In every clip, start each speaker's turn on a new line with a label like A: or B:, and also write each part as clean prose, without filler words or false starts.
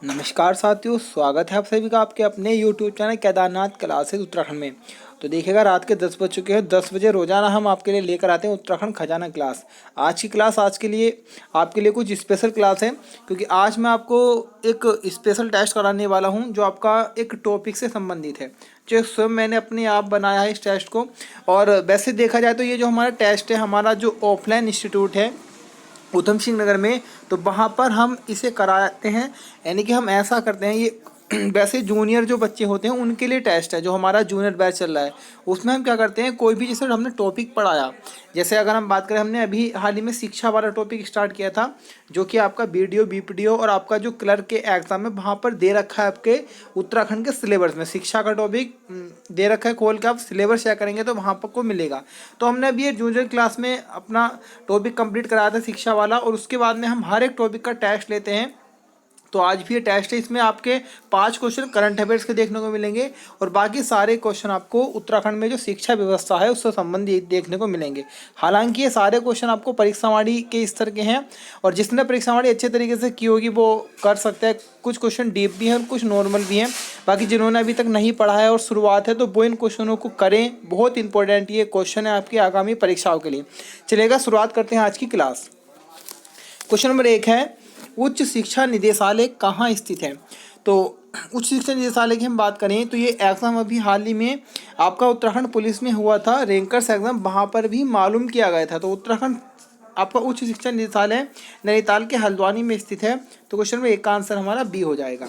A: नमस्कार साथियों, स्वागत है आप सभी का आपके अपने YouTube channel Kedarnath classes Uttarakhand में। तो देखिएगा, रात के 10 बज चुके हैं। 10 बजे रोजाना हम आपके लिए लेकर आते हैं उत्तराखंड खजाना क्लास। आज की क्लास आपके लिए कुछ स्पेशल क्लास है, क्योंकि आज मैं आपको एक स्पेशल टेस्ट कराने वाला हूं जो आपका एक टॉपिक से संबंधित है, जो स्वयं मैंने अपने आप बनाया है इस टेस्ट को। और वैसे देखा जाए तो ये जो हमारा टेस्ट है, हमारा जो ऑफलाइन इंस्टीट्यूट है उधम सिंह नगर में, तो वहाँ पर हम इसे कराते हैं। यानी कि हम ऐसा करते हैं, ये वैसे जूनियर जो बच्चे होते हैं उनके लिए टेस्ट है। जो हमारा जूनियर बैच चल रहा है उसमें हम क्या करते हैं, कोई भी जैसे हमने टॉपिक पढ़ाया, जैसे अगर हम बात करें, हमने अभी हाल ही में शिक्षा वाला टॉपिक स्टार्ट किया था, जो कि आपका बीडीओ बीपीडीओ और आपका जो क्लर्क के एग्जाम है वहाँ पर दे रखा है आपके उत्तराखंड के सिलेबस में। शिक्षा का टॉपिक दे रखा है, खोल के आप सिलेबस चेक करेंगे तो वहाँ पर को मिलेगा। तो हमने अभी ये जूनियर क्लास में अपना टॉपिक कंप्लीट कराया था शिक्षा वाला, और उसके बाद में हम हर एक टॉपिक का टेस्ट लेते हैं। तो आज भी ये टेस्ट है, इसमें आपके 5 क्वेश्चन करंट अफेयर्स के देखने को मिलेंगे और बाकी सारे क्वेश्चन आपको उत्तराखंड में जो शिक्षा व्यवस्था है उससे संबंधित देखने को मिलेंगे। हालांकि ये सारे क्वेश्चन आपको परीक्षावाणी के स्तर के हैं, और जिसने परीक्षावाणी अच्छे तरीके से की होगी वो कर सकता है। कुछ क्वेश्चन डीप भी हैं और कुछ नॉर्मल भी हैं। बाकी जिन्होंने अभी तक नहीं पढ़ा है और शुरुआत है, तो वो इन क्वेश्चनों को करें। बहुत इंपॉर्टेंट ये क्वेश्चन है आपकी आगामी परीक्षाओं के लिए। चलेगा, शुरुआत करते हैं आज की क्लास। क्वेश्चन नंबर 1 है, उच्च शिक्षा निदेशालय कहाँ स्थित है? तो उच्च शिक्षा निदेशालय की हम बात करें तो ये एग्ज़ाम अभी हाल ही में आपका उत्तराखंड पुलिस में हुआ था, रैंकर्स एग्ज़ाम, वहाँ पर भी मालूम किया गया था। तो उत्तराखंड आपका उच्च शिक्षा निदेशालय नैनीताल के हल्द्वानी में स्थित है। तो क्वेश्चन में एक का आंसर हमारा बी हो जाएगा।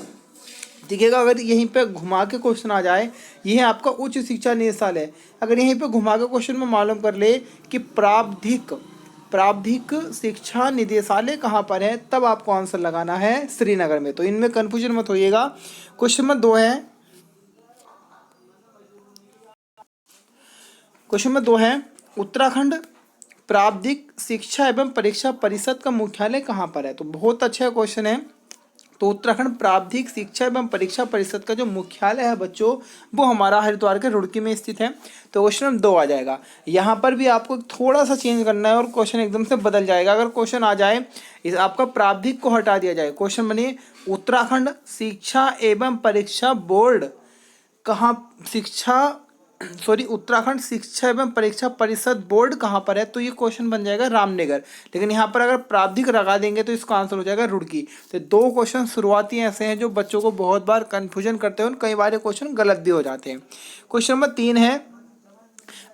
A: देखिएगा, अगर यहीं पे घुमा के क्वेश्चन आ जाए, ये है आपका उच्च शिक्षा निदेशालय, अगर यहीं पे घुमा के क्वेश्चन में मालूम कर ले कि प्रावधिक प्रावधिक शिक्षा निदेशालय कहाँ पर है, तब आपको आंसर लगाना है श्रीनगर में। तो इनमें कन्फ्यूजन मत होइएगा। क्वेश्चन नंबर 2 है, उत्तराखंड प्रावधिक शिक्षा एवं परीक्षा परिषद का मुख्यालय कहाँ पर है? तो बहुत अच्छा क्वेश्चन है। तो उत्तराखंड प्रावधिक शिक्षा एवं परीक्षा परिषद का जो मुख्यालय है बच्चों, वो हमारा हरिद्वार के रुड़की में स्थित है। तो क्वेश्चन नंबर 2 आ जाएगा। यहाँ पर भी आपको थोड़ा सा चेंज करना है और क्वेश्चन एकदम से बदल जाएगा। अगर क्वेश्चन आ जाए, इस आपका प्रावधिक को हटा दिया जाए, क्वेश्चन बनिए उत्तराखंड शिक्षा एवं परीक्षा बोर्ड कहाँ उत्तराखंड शिक्षा एवं परीक्षा परिषद बोर्ड कहाँ पर है? तो ये क्वेश्चन बन जाएगा रामनगर। लेकिन यहाँ पर अगर प्रावधिक लगा देंगे तो इसका आंसर हो जाएगा रुड़की। तो 2 क्वेश्चन शुरुआती ऐसे हैं जो बच्चों को बहुत बार कंफ्यूजन करते हैं और कई बार ये क्वेश्चन गलत भी हो जाते हैं। क्वेश्चन नंबर 3 है,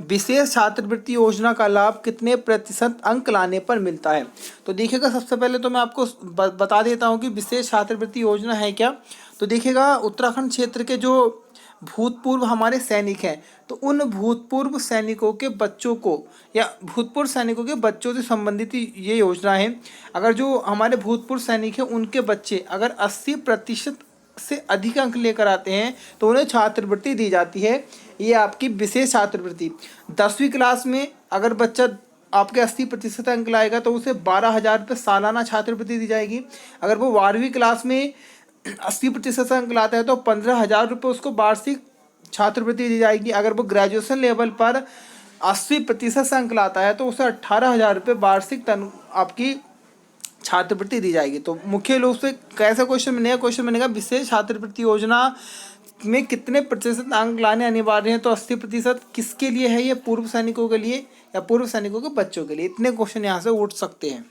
A: विशेष छात्रवृत्ति योजना का लाभ कितने प्रतिशत अंक लाने पर मिलता है? तो देखिएगा, सबसे पहले तो मैं आपको बता देता हूँ कि विशेष छात्रवृत्ति योजना है क्या। तो देखिएगा, उत्तराखंड क्षेत्र के जो भूतपूर्व हमारे सैनिक हैं, तो उन भूतपूर्व सैनिकों के बच्चों को या भूतपूर्व सैनिकों के बच्चों से संबंधित ये योजना है। अगर जो हमारे भूतपूर्व सैनिक हैं उनके बच्चे अगर 80% से अधिक अंक लेकर आते हैं तो उन्हें छात्रवृत्ति दी जाती है। ये आपकी विशेष छात्रवृत्ति। 10वीं क्लास में अगर बच्चा आपके 80% अंक लाएगा तो उसे 12,000 रुपये सालाना छात्रवृत्ति दी जाएगी। अगर वो 12वीं क्लास में 80% अंक लाता है तो 15,000 रुपये उसको वार्षिक छात्रवृत्ति दी जाएगी। अगर वो ग्रेजुएशन लेवल पर 80% अंक लाता है तो उसे 18,000 रुपये वार्षिक आपकी छात्रवृत्ति दी जाएगी। तो मुख्य रूप से कैसा क्वेश्चन बनेगा? क्वेश्चन बनेगा विशेष छात्रवृत्ति योजना में कितने प्रतिशत अंक लाने अनिवार्य हैं? तो 80% किसके लिए है? ये पूर्व सैनिकों के लिए या पूर्व सैनिकों के बच्चों के लिए। इतने क्वेश्चन यहाँ से उठ सकते हैं।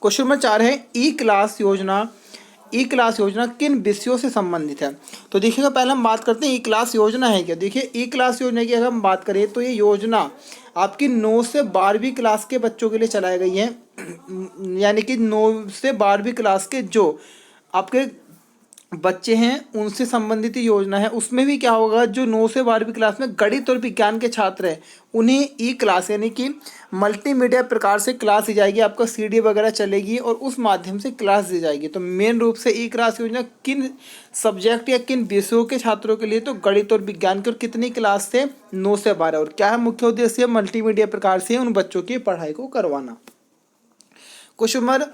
A: क्वेश्चन नंबर 4 है, ई क्लास योजना किन विषयों से संबंधित है? तो देखिएगा, पहले हम बात करते हैं ई क्लास योजना है क्या। देखिए, ई क्लास योजना की अगर हम बात करें तो ये योजना आपकी 9 से 12वीं क्लास के बच्चों के लिए चलाई गई है। यानी कि 9 से 12वीं क्लास के जो आपके बच्चे हैं उनसे संबंधित योजना है। उसमें भी क्या होगा, जो 9 से 12वीं क्लास में गणित और विज्ञान के छात्र हैं उन्हें ई क्लास यानी कि मल्टीमीडिया प्रकार से क्लास दी जाएगी। आपका सीडी वगैरह चलेगी और उस माध्यम से क्लास दी जाएगी। तो मेन रूप से ई क्लास योजना किन सब्जेक्ट या किन विषयों के छात्रों के लिए? तो गणित और विज्ञान के। और कितनी क्लास से? 9 से 12। और क्या है मुख्य उद्देश्य? मल्टीमीडिया प्रकार से उन बच्चों की पढ़ाई को करवाना। क्वेश्चन नंबर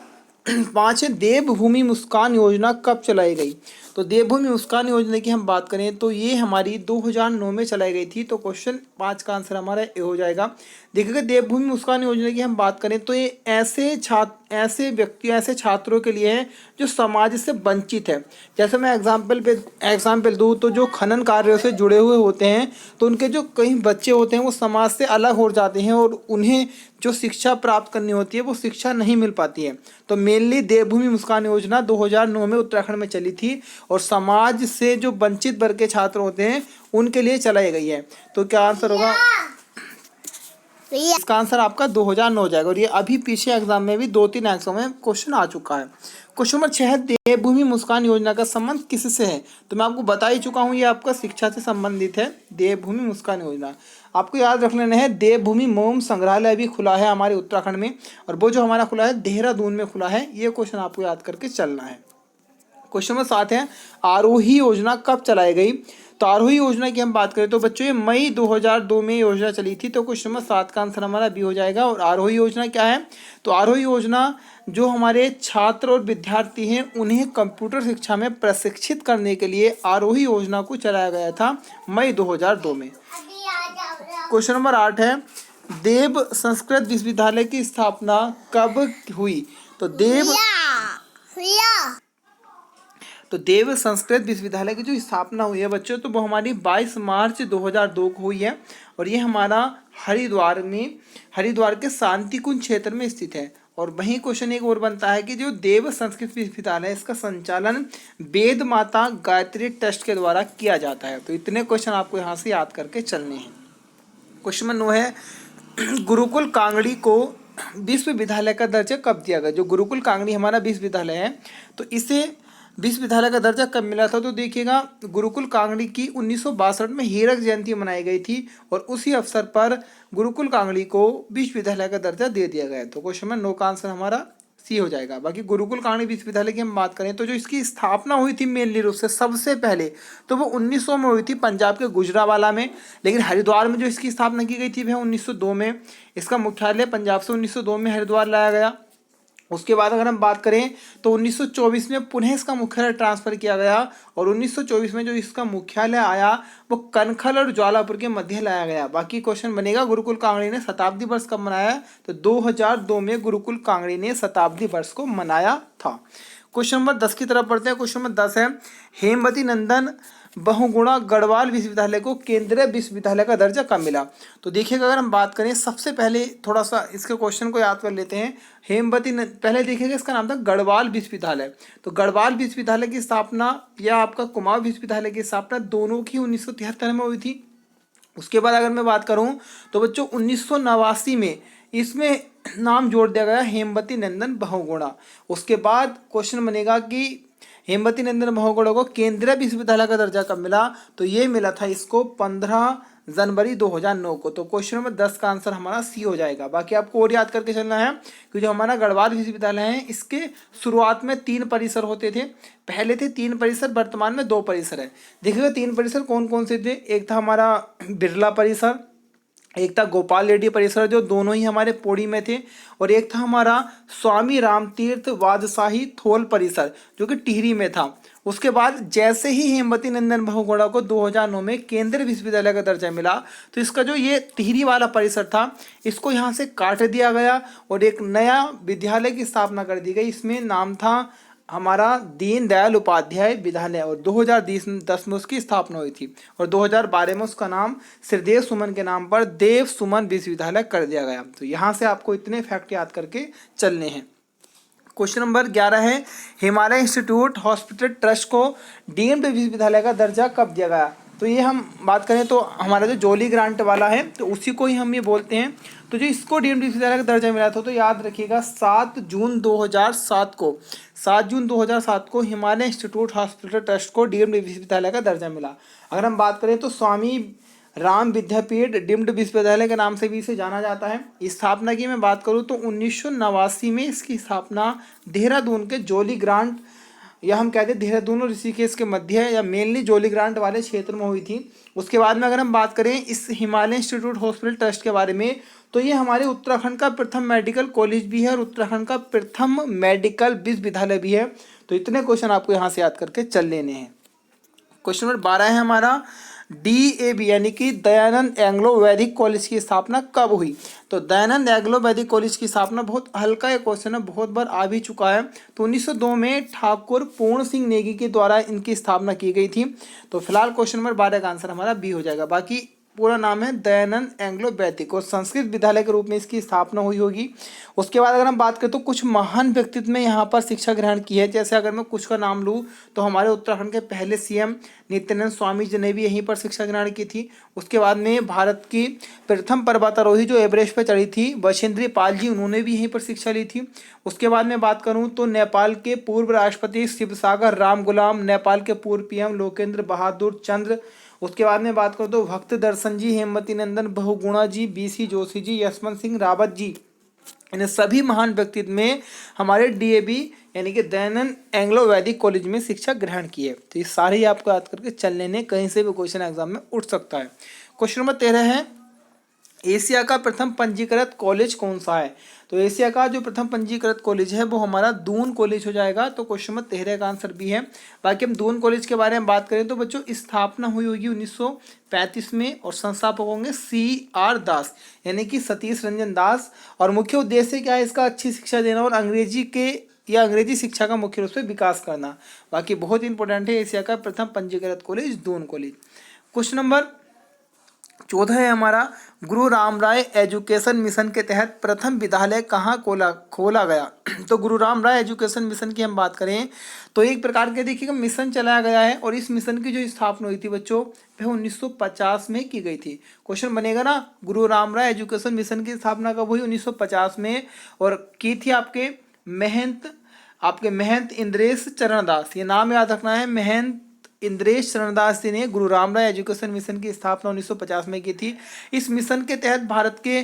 A: 5 है, देवभूमि मुस्कान योजना कब चलाई गई? तो देवभूमि मुस्कान योजना की हम बात करें तो ये हमारी 2009 में चलाई गई थी। तो क्वेश्चन 5 का आंसर हमारा ए हो जाएगा। देखिएगा देवभूमि मुस्कान योजना की हम बात करें तो ये ऐसे छात्रों के लिए है जो समाज से वंचित है। जैसे मैं एग्जाम्पल दूँ तो जो खनन कार्यों से जुड़े हुए होते हैं तो उनके जो कई बच्चे होते हैं वो समाज से अलग हो जाते हैं और उन्हें जो शिक्षा प्राप्त करनी होती है वो शिक्षा नहीं मिल पाती है। तो मेनली देवभूमि मुस्कान योजना 2009 में उत्तराखंड में चली थी और समाज से जो वंचित वर्ग के छात्र होते हैं उनके लिए चलाई गई है। तो क्या आंसर होगा? इसका आंसर आपका 2009 हो जाएगा। और ये अभी पीछे एग्जाम में भी 2-3 एग्जाम में क्वेश्चन आ चुका है। क्वेश्चन नंबर 6 है देवभूमि मुस्कान योजना का संबंध किससे है? तो मैं आपको बता ही चुका हूँ, ये आपका शिक्षा से संबंधित है। देवभूमि मुस्कान योजना आपको याद रख लेना है। देवभूमि मोम संग्रहालय भी खुला है हमारे उत्तराखंड में, और वो जो हमारा खुला है देहरादून में खुला है। ये क्वेश्चन आपको याद करके चलना है। क्वेश्चन नंबर 7 है आरोही योजना कब चलाई गई? तो आरोही योजना की हम बात करें तो बच्चों ये मई 2002 में योजना चली थी। तो क्वेश्चन नंबर 7 का आंसर हमारा बी हो जाएगा। और आरोही योजना क्या है? तो आरोही योजना जो हमारे छात्र और विद्यार्थी हैं उन्हें कंप्यूटर शिक्षा में प्रशिक्षित करने के लिए आरोही योजना को चलाया गया था मई 2002 में। क्वेश्चन नंबर 8 है देव संस्कृत विश्वविद्यालय की स्थापना कब हुई? तो देव संस्कृत विश्वविद्यालय की जो स्थापना हुई है बच्चों तो वो हमारी 22 मार्च 2002 को हुई है। और ये हमारा हरिद्वार के शांतिकुंज क्षेत्र में स्थित है। और वहीं क्वेश्चन एक और बनता है कि जो देव संस्कृत विश्वविद्यालय है इसका संचालन वेद माता गायत्री ट्रस्ट के द्वारा किया जाता है। तो इतने क्वेश्चन आपको यहाँ से याद करके चलने हैं। क्वेश्चन नंबर 9 है गुरुकुल कांगड़ी को विश्वविद्यालय का दर्जा कब दिया गया? जो गुरुकुल कांगड़ी हमारा विश्वविद्यालय है तो इसे विश्वविद्यालय का दर्जा कब मिला था? तो देखिएगा गुरुकुल कांगड़ी की 1962 में हीरक जयंती मनाई गई थी और उसी अवसर पर गुरुकुल कांगड़ी को विश्वविद्यालय का दर्जा दे दिया गया। तो क्वेश्चन में 9 का आंसर हमारा सी हो जाएगा। बाकी गुरुकुल कांगड़ी विश्वविद्यालय की हम बात करें तो जो इसकी स्थापना हुई थी मेनली रूप से सबसे पहले तो वो 1900 में हुई थी पंजाब के गुजरावाला में। लेकिन हरिद्वार में जो इसकी स्थापना की गई थी वह 1902 में। इसका मुख्यालय पंजाब से 1902 में हरिद्वार लाया गया। उसके बाद अगर हम बात करें तो 1924 में पुनः इसका मुख्यालय ट्रांसफर किया गया और 1924 में जो इसका मुख्यालय आया वो कनखल और ज्वालापुर के मध्य लाया गया। बाकी क्वेश्चन बनेगा गुरुकुल कांगड़ी ने शताब्दी वर्ष कब मनाया? तो 2002 में गुरुकुल कांगड़ी ने शताब्दी वर्ष को मनाया था। क्वेश्चन नंबर 10 की तरफ पढ़ते हैं। क्वेश्चन नंबर 10 है हेमवती नंदन बहुगुणा गढ़वाल विश्वविद्यालय को केंद्रीय विश्वविद्यालय का दर्जा कब मिला? तो देखिएगा अगर हम बात करें सबसे पहले थोड़ा सा इसके क्वेश्चन को याद कर लेते हैं। पहले देखिएगा इसका नाम था गढ़वाल विश्वविद्यालय। तो गढ़वाल विश्वविद्यालय की स्थापना या आपका कुमाऊं विश्वविद्यालय की स्थापना दोनों की 1973 में हुई थी। उसके बाद अगर मैं बात करूं तो बच्चों 1989 में इसमें नाम जोड़ दिया गया हेमवती नंदन बहुगुणा। उसके बाद क्वेश्चन बनेगा कि हेमवती नंदन बहुगुणा को केंद्रीय विश्वविद्यालय का दर्जा कब मिला? तो ये मिला था इसको 15 जनवरी 2009 को। तो क्वेश्चन नंबर 10 का आंसर हमारा सी हो जाएगा। बाकी आपको और याद करके चलना है कि जो हमारा गढ़वाल विश्वविद्यालय है इसके शुरुआत में 3 परिसर होते थे। पहले थे 3 परिसर, वर्तमान में 2 परिसर है। देखिएगा 3 परिसर कौन कौन से थे? एक था हमारा बिरला परिसर, एक था गोपाल रेड्डी परिसर जो दोनों ही हमारे पौड़ी में थे, और एक था हमारा स्वामी रामतीर्थ वाजशाही थोल परिसर जो कि टिहरी में था। उसके बाद जैसे ही हेमवती नंदन बहुगुणा को 2009 में केंद्रीय विश्वविद्यालय का दर्जा मिला तो इसका जो ये टिहरी वाला परिसर था इसको यहाँ से काट दिया गया और एक नया विद्यालय की स्थापना कर दी गई। इसमें नाम था हमारा दीनदयाल उपाध्याय विद्यालय और 2010 में उसकी स्थापना हुई थी और 2012 में उसका नाम श्रीदेव सुमन के नाम पर देव सुमन विश्वविद्यालय कर दिया गया। तो यहाँ से आपको इतने फैक्ट याद करके चलने हैं। क्वेश्चन नंबर 11 है हिमालय इंस्टीट्यूट हॉस्पिटल ट्रस्ट को डीम्ड विश्वविद्यालय का दर्जा कब दिया गया? तो ये हम बात करें तो हमारा जो जॉली ग्रांट वाला है तो उसी को ही हम ये बोलते हैं। तो जो इसको डीम्ड विश्वविद्यालय का दर्जा मिला था तो याद रखिएगा 7 जून 2007 को हिमालय इंस्टीट्यूट हॉस्पिटल ट्रस्ट को डीम्ड विश्वविद्यालय का दर्जा मिला। अगर हम बात करें तो स्वामी राम विद्यापीठ डीम्ड विश्वविद्यालय के नाम से भी इसे जाना जाता है। स्थापना की मैं बात करूँ तो 1989 में इसकी स्थापना देहरादून के जॉली ग्रांट या हम कहते हैं देहरादून और ऋषिकेश के मध्य या मेनली जॉली ग्रांट वाले क्षेत्र में हुई थी। उसके बाद में अगर हम बात करें इस हिमालय इंस्टीट्यूट हॉस्पिटल ट्रस्ट के बारे में तो ये हमारे उत्तराखंड का प्रथम मेडिकल कॉलेज भी है और उत्तराखंड का प्रथम मेडिकल विश्वविद्यालय भी है। तो इतने क्वेश्चन आपको यहाँ से याद करके चल लेने हैं। क्वेश्चन नंबर 12 है हमारा DAV यानी कि दयानंद एंग्लो वैदिक कॉलेज की स्थापना कब हुई? तो दयानंद एंग्लो वैदिक कॉलेज की स्थापना, बहुत हल्का एक क्वेश्चन है, बहुत बार आ भी चुका है। तो 1902 में ठाकुर पूर्ण सिंह नेगी के द्वारा इनकी स्थापना की गई थी। तो फिलहाल क्वेश्चन नंबर 12 का आंसर हमारा बी हो जाएगा। बाकी पूरा नाम है दयानंद एंग्लो वैदिक और संस्कृत विद्यालय के रूप में इसकी स्थापना हुई होगी। उसके बाद अगर हम बात करें तो कुछ महान व्यक्तित्व ने यहाँ पर शिक्षा ग्रहण की है। जैसे अगर मैं कुछ का नाम लूँ तो हमारे उत्तराखंड के पहले CM नित्यानंद स्वामी जी ने भी यहीं पर शिक्षा ग्रहण की थी। उसके बाद में भारत की प्रथम पर्वतारोही जो एवरेस्ट पर चढ़ी थी बछेंद्री पाल जी, उन्होंने भी यहीं पर शिक्षा ली थी। उसके बाद में बात करूँ तो नेपाल के पूर्व राष्ट्रपति शिवसागर राम गुलाम, नेपाल के पूर्व PM लोकेंद्र बहादुर चंद्र। उसके बाद में बात करूँ तो भक्त दर्शन जी, हेमवती नंदन बहुगुणा जी, BC जोशी जी, यशवंत सिंह रावत जी, इन सभी महान व्यक्तित्व में हमारे DAV यानी कि दयानंद एंग्लो वैदिक कॉलेज में शिक्षा ग्रहण की है। तो ये सारे ही आपको याद करके चल लेने, कहीं से भी क्वेश्चन एग्जाम में उठ सकता है। क्वेश्चन नंबर 13 है, एशिया का प्रथम पंजीकृत कॉलेज कौन सा है? तो एशिया का जो प्रथम पंजीकृत कॉलेज है वो हमारा दून कॉलेज हो जाएगा। तो क्वेश्चन नंबर 13 का आंसर भी है। बाकी हम दून कॉलेज के बारे में बात करें तो बच्चों स्थापना हुई होगी 1935 में और संस्थापक होंगे CR दास यानी कि सतीश रंजन दास। और मुख्य उद्देश्य क्या है इसका? अच्छी शिक्षा देना और अंग्रेजी शिक्षा का मुख्य रूप से विकास करना। बाकी बहुत इंपॉर्टेंट है एशिया का प्रथम पंजीकृत college Doon college. Question number 14 है हमारा, गुरु राम राय एजुकेशन मिशन के तहत प्रथम विद्यालय कहाँ खोला गया? तो गुरु राम राय एजुकेशन मिशन की हम बात करें तो एक प्रकार के देखिएगा मिशन चलाया गया है और इस मिशन की जो स्थापना हुई थी बच्चों वह 1950 में की गई थी। क्वेश्चन बनेगा ना, गुरु राम राय एजुकेशन मिशन की स्थापना कब हुई? 1950 में, और की थी आपके महंत इंद्रेश चरण दास। ये नाम याद रखना है, महंत इंद्रेश चरणदास जी ने गुरु राम राय एजुकेशन मिशन की स्थापना 1950 में की थी। इस मिशन के तहत भारत के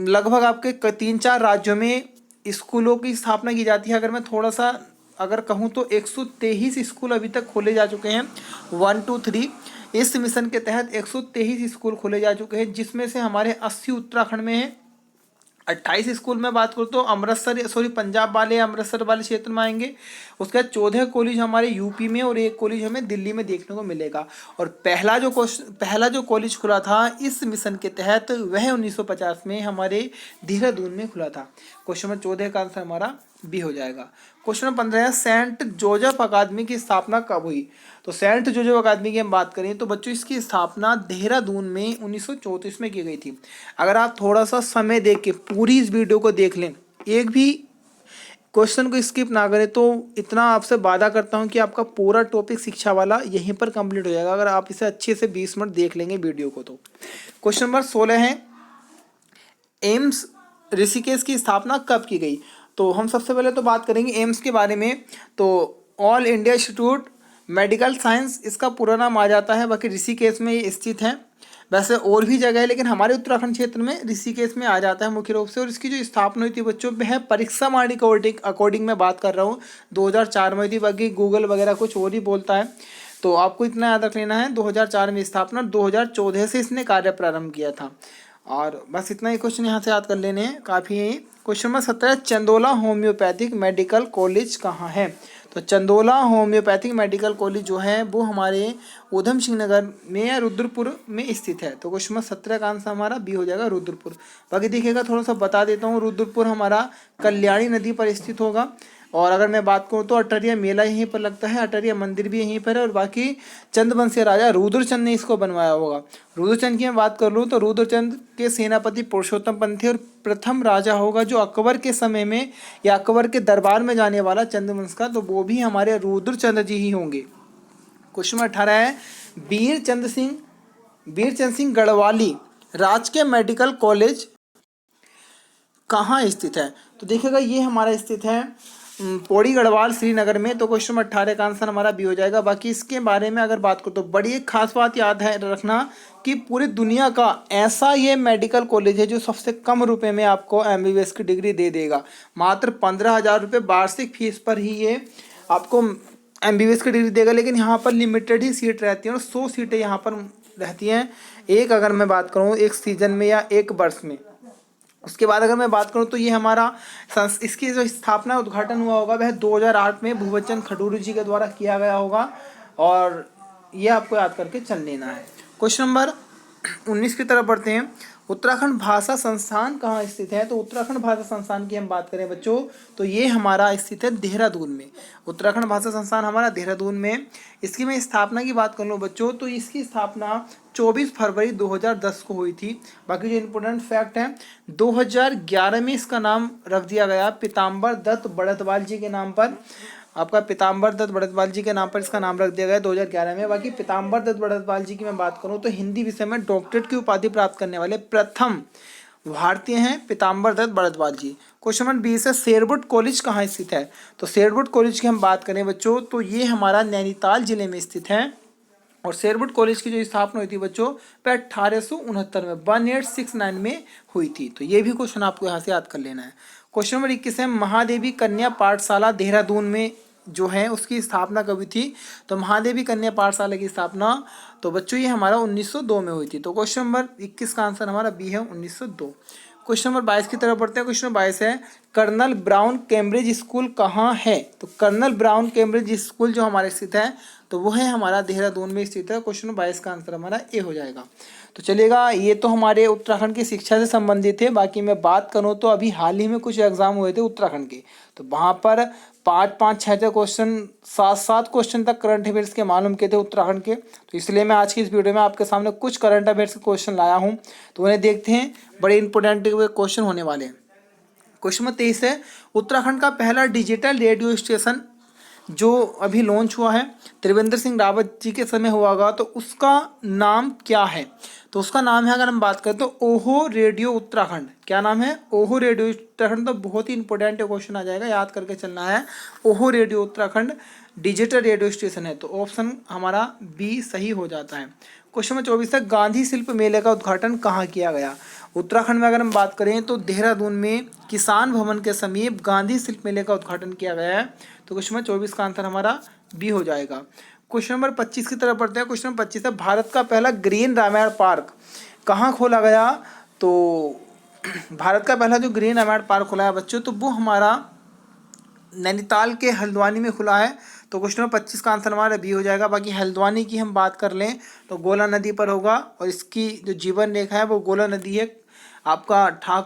A: लगभग आपके 3-4 राज्यों में स्कूलों की स्थापना की जाती है। अगर मैं थोड़ा सा अगर कहूँ तो 123 स्कूल अभी तक खोले जा चुके हैं, 1 2 3। इस मिशन के तहत 123 स्कूल खोले जा चुके हैं, जिसमें से हमारे 80 उत्तराखंड में है। 28 स्कूल में बात करूँ तो पंजाब वाले अमृतसर वाले क्षेत्र में आएंगे। उसके बाद 14 कॉलेज हमारे यूपी में और एक कॉलेज हमें दिल्ली में देखने को मिलेगा। और पहला जो कॉलेज खुला था इस मिशन के तहत वह 1950 में हमारे देहरादून में खुला था। क्वेश्चन नंबर 14 का आंसर हमारा बी हो जाएगा। क्वेश्चन नंबर 15 है, सेंट जोसेफ अकादमी की स्थापना कब हुई? तो सेंट जोसेफ अकादमी की हम बात करें तो बच्चों इसकी स्थापना देहरादून में 1934 में की गई थी। अगर आप थोड़ा सा समय देख के पूरी इस वीडियो को देख लें, एक भी क्वेश्चन को स्किप ना करें, तो इतना आपसे वादा करता हूं कि आपका पूरा टॉपिक शिक्षा वाला यहीं पर कंप्लीट हो जाएगा अगर आप इसे अच्छे से 20 मिनट देख लेंगे वीडियो को। तो क्वेश्चन नंबर 16 है, एम्स ऋषिकेश की स्थापना कब की गई? तो हम सबसे पहले तो बात करेंगे एम्स के बारे में। तो all India institute medical science इसका पूरा नाम आ जाता है। बाकी ऋषिकेश में ये स्थित है, वैसे और भी जगह है लेकिन हमारे उत्तराखंड क्षेत्र में ऋषिकेश में आ जाता है मुख्य रूप से। और इसकी जो स्थापना हुई थी बच्चों वह परीक्षा माणी अकॉर्डिंग मैं बात कर रहा हूँ 2004 में हुई थी। बाकी गूगल वगैरह कुछ और ही बोलता है, तो आपको इतना याद रख लेना है। 2004 में स्थापना, 2014 से इसने कार्य प्रारंभ किया था। और बस इतना ही क्वेश्चन यहाँ से याद कर लेने हैं, काफ़ी है। Question number 17, Chandola homeopathic medical college कहाँ है? तो चंदोला होम्योपैथिक मेडिकल कॉलेज जो है वो हमारे ऊधम सिंह नगर में या रुद्रपुर में स्थित है। तो क्वेश्चन नंबर 17 का आंसर हमारा बी हो जाएगा, रुद्रपुर। बाकी देखिएगा थोड़ा सा बता देता हूँ, रुद्रपुर हमारा कल्याणी नदी पर स्थित होगा। और अगर मैं बात करूँ तो अटरिया मेला यहीं पर लगता है, अटरिया मंदिर भी यहीं पर है। और बाकी चंद्रवंशीय राजा रुद्रचंद ने इसको बनवाया होगा। रुद्रचंद की मैं बात कर लूँ तो रुद्रचंद के सेनापति पुरुषोत्तम पंत थे और प्रथम राजा होगा जो अकबर के समय में या अकबर के दरबार में जाने वाला चंद्रवंश का, तो वो भी हमारे रुद्रचंद जी ही होंगे। क्वेश्चन नंबर 18 है, वीरचंद सिंह गढ़वाली राजकीय मेडिकल कॉलेज कहाँ स्थित है? तो देखिएगा ये हमारा स्थित है पौड़ी गढ़वाल श्रीनगर में। तो क्वेश्चन नंबर 18 का आंसर हमारा बी हो जाएगा। बाकी इसके बारे में अगर बात करो तो बड़ी एक खास बात याद है रखना कि पूरी दुनिया का ऐसा ये मेडिकल कॉलेज है जो सबसे कम रुपए में आपको MBBS की डिग्री दे देगा। मात्र 15,000 रुपये वार्षिक फीस पर ही ये आपको MBBS की डिग्री देगा। लेकिन यहाँ पर लिमिटेड ही सीट रहती हैं और 100 सीटें यहाँ पर रहती हैं एक, अगर मैं बात करूँ एक सीजन में या एक वर्ष में। उसके बाद अगर मैं बात करूं तो ये हमारा इसकी जो स्थापना उद्घाटन हुआ होगा वह 2008 में भूपतचंद खडूरी जी के द्वारा किया गया होगा। और ये आपको याद करके चल लेना है। क्वेश्चन नंबर 19 की तरफ बढ़ते हैं। उत्तराखंड भाषा संस्थान कहाँ स्थित है? तो उत्तराखंड भाषा संस्थान की हम बात करें बच्चों तो ये हमारा स्थित है देहरादून में। उत्तराखंड भाषा संस्थान हमारा देहरादून में। इसकी मैं स्थापना की बात कर लूँ बच्चों तो इसकी स्थापना 24 फरवरी 2010 को हुई थी। बाकी जो इम्पोर्टेंट फैक्ट है 2011 में इसका नाम रख दिया गया पीताम्बर दत्त बड़तवाल जी के नाम पर। आपका पीताम्बर दत्त बड़तवाल जी के नाम पर इसका नाम रख दिया गया 2011 में। बाकी पीताम्बर दत्त बड़तवाल जी की मैं बात करूं तो हिंदी विषय में डॉक्टरेट की उपाधि प्राप्त करने वाले प्रथम भारतीय हैं पीताम्बर दत्त बड़तवाल जी। क्वेश्चन नंबर 20 है शेरवुड कॉलेज कहाँ स्थित है? तो शेरवुड कॉलेज की हम बात करें बच्चों तो ये हमारा नैनीताल जिले में स्थित है। और शेरवुड कॉलेज की जो स्थापना हुई थी बच्चों वह 1869 में 1869 में हुई थी। तो ये भी क्वेश्चन आपको यहाँ से याद कर लेना है। क्वेश्चन नंबर 21 है महादेवी कन्या पाठशाला देहरादून में जो है उसकी स्थापना कभी थी? तो महादेवी कन्या पाठशाला की स्थापना तो बच्चों ये हमारा 1902 में हुई थी। तो क्वेश्चन नंबर 21 का आंसर हमारा बी है 1902। क्वेश्चन नंबर 22 की तरफ बढ़ते हैं। क्वेश्चन नंबर 22 है कर्नल ब्राउन कैम्ब्रिज स्कूल कहाँ है? तो कर्नल ब्राउन कैम्ब्रिज स्कूल जो हमारे स्थित है तो वो है हमारा देहरादून में स्थित है। क्वेश्चन नंबर 22 का आंसर हमारा ए हो जाएगा। तो चलिएगा ये तो हमारे उत्तराखंड की शिक्षा से संबंधित है। बाकी मैं बात करूँ तो अभी हाल ही में कुछ एग्जाम हुए थे उत्तराखंड के तो वहाँ पर 5-5-6 क्वेश्चन 7-7 क्वेश्चन तक करंट अफेयर्स के मालूम किए थे उत्तराखंड के। तो इसलिए मैं आज की इस वीडियो में आपके सामने कुछ करंट अफेयर्स के क्वेश्चन लाया हूँ तो उन्हें देखते हैं। बड़े इंपॉर्टेंट क्वेश्चन होने वाले हैं। क्वेश्चन नंबर 23 है उत्तराखंड का पहला डिजिटल रेडियो स्टेशन जो अभी लॉन्च हुआ है त्रिवेंद्र सिंह रावत जी के समय हुआ होगा तो उसका नाम क्या है? तो उसका नाम है अगर हम बात करें तो ओहो रेडियो उत्तराखंड। क्या नाम है? ओहो रेडियो उत्तराखंड। तो बहुत ही इंपॉर्टेंट क्वेश्चन आ जाएगा, याद करके चलना है। ओहो radio Uttarakhand digital radio station है तो ऑप्शन हमारा बी सही हो जाता है। क्वेश्चन नंबर 24 है गांधी शिल्प मेले का उद्घाटन कहाँ किया गया? उत्तराखंड में अगर हम बात करें तो देहरादून में किसान भवन के समीप गांधी शिल्प मेले का उद्घाटन किया गया है। तो क्वेश्चन नंबर 24 का आंसर हमारा बी हो जाएगा। क्वेश्चन नंबर 25 की तरफ बढ़ते हैं। क्वेश्चन नंबर 25 है भारत का पहला ग्रीन रामायण पार्क कहाँ खोला गया? तो भारत का पहला जो ग्रीन रामायण पार्क खुला है बच्चों तो वो हमारा नैनीताल के हल्द्वानी में खुला है। तो क्वेश्चन नंबर 25 का आंसर हमारा बी हो जाएगा। बाकी हल्द्वानी की हम बात कर लें तो गोला नदी पर होगा और इसकी जो जीवन रेखा है वो गोला नदी है। आपका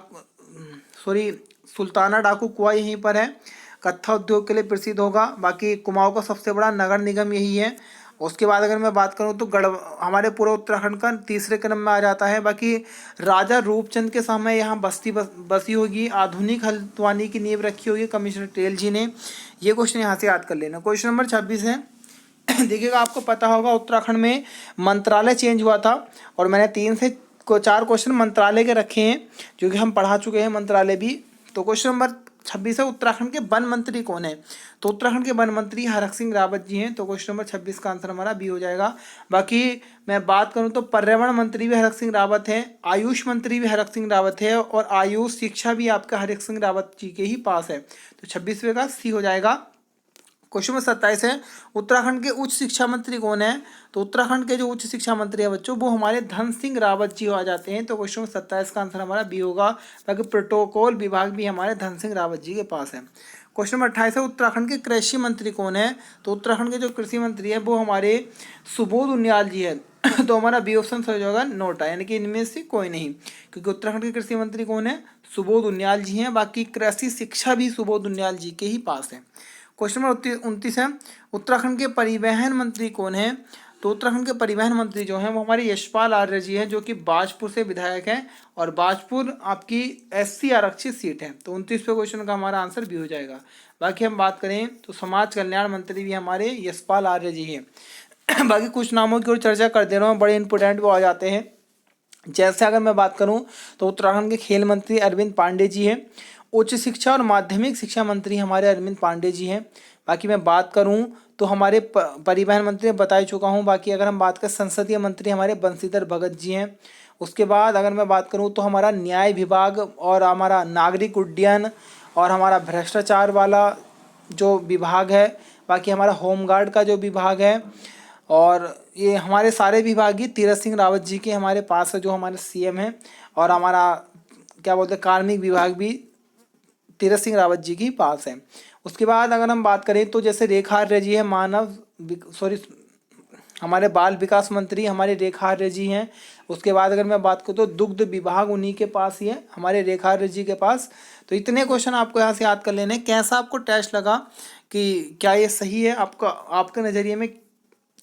A: सुल्ताना डाकू कुआं यहीं पर है। कत्था उद्योग के लिए प्रसिद्ध होगा। बाकी कुमाऊं का सबसे बड़ा नगर निगम यही है। उसके बाद अगर मैं बात करूं तो हमारे पूरे उत्तराखंड का तीसरे क्रम में आ जाता है। बाकी राजा रूपचंद के समय यहाँ बसी होगी। आधुनिक हल्द्वानी की नींव रखी होगी कमिश्नर टेल जी ने। ये क्वेश्चन यहाँ से याद कर लेना। क्वेश्चन नंबर 26 है देखिएगा आपको पता होगा उत्तराखंड में मंत्रालय चेंज हुआ था और मैंने 3 से 4 क्वेश्चन मंत्रालय के रखे हैं जो कि हम पढ़ा चुके हैं मंत्रालय भी। तो क्वेश्चन नंबर 26 है उत्तराखंड के वन मंत्री कौन है? तो उत्तराखंड के वन मंत्री हरक सिंह रावत जी हैं। तो क्वेश्चन नंबर 26 का आंसर हमारा बी हो जाएगा। बाकी मैं बात करूं तो पर्यावरण मंत्री भी हरक सिंह रावत है, आयुष मंत्री भी हरक सिंह रावत है और आयुष शिक्षा भी आपका हरक सिंह रावत जी के ही पास है। तो 26वें का सी हो जाएगा। क्वेश्चन नंबर 27 है उत्तराखंड के उच्च शिक्षा मंत्री कौन है? तो उत्तराखंड के जो उच्च शिक्षा मंत्री है बच्चों वो हमारे धन सिंह रावत जी आ जाते हैं। तो क्वेश्चन नंबर 27 का आंसर हमारा बी होगा। बाकी प्रोटोकॉल विभाग भी हमारे धन सिंह रावत जी के पास है। क्वेश्चन नंबर 28 है उत्तराखंड के कृषि मंत्री कौन है? तो उत्तराखंड के जो कृषि मंत्री है वो हमारे सुबोध उनियाल जी है। तो हमारा बी ऑप्शन हो जाएगा नोटा, यानी कि इनमें से कोई नहीं, क्योंकि उत्तराखंड के कृषि मंत्री कौन है? सुबोध उनियाल जी हैं। बाकी कृषि शिक्षा भी सुबोध उनियाल जी के ही पास है। क्वेश्चन नंबर 29 है उत्तराखंड के परिवहन मंत्री कौन है? तो उत्तराखंड के परिवहन मंत्री जो हैं वो हमारे यशपाल आर्य जी हैं जो कि बाजपुर से विधायक हैं और बाजपुर आपकी SC आरक्षित सीट है। तो 29वें क्वेश्चन का हमारा आंसर भी हो जाएगा। बाकी हम बात करें तो समाज कल्याण मंत्री भी हमारे यशपाल आर्य जी हैं। बाकी कुछ नामों की ओर चर्चा कर दे रहा हूँ, बड़े इंपॉर्टेंट वो आ जाते हैं। जैसे अगर मैं बात करूं तो उत्तराखंड के खेल मंत्री अरविंद पांडे जी हैं। उच्च शिक्षा और माध्यमिक शिक्षा मंत्री हमारे अरविंद पांडे जी हैं। बाकी मैं बात करूं तो हमारे परिवहन मंत्री बता ही चुका हूं। बाकी अगर हम बात करें संसदीय मंत्री हमारे बंशीधर भगत जी हैं। उसके बाद अगर मैं बात करूं तो हमारा न्याय विभाग और हमारा नागरिक उड्डयन और हमारा भ्रष्टाचार वाला जो विभाग है, बाकी हमारा होमगार्ड का जो विभाग है और ये हमारे सारे विभाग ही तीरथ सिंह रावत जी के हमारे पास है जो हमारे CM हैं। और हमारा क्या बोलते हैं कार्मिक विभाग भी तीरथ सिंह रावत जी के पास है। उसके बाद अगर हम बात करें तो जैसे रेखा आर्य जी है हमारे बाल विकास मंत्री हमारे रेखा आर्य जी हैं। उसके बाद अगर मैं बात करूँ तो दुग्ध विभाग उन्हीं के पास ही है, हमारे रेखा आर्य जी के पास। तो इतने क्वेश्चन आपको यहाँ से याद कर लेने हैं। कैसा आपको टेस्ट लगा, कि क्या ये सही है आपका, आपके नज़रिए में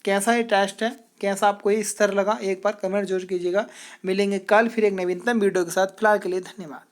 A: कैसा ये टेस्ट है, कैसा आपको ये स्तर लगा, एक बार कमेंट जरूर कीजिएगा। मिलेंगे कल फिर एक नवीनतम वीडियो के साथ। फिलहाल के लिए धन्यवाद।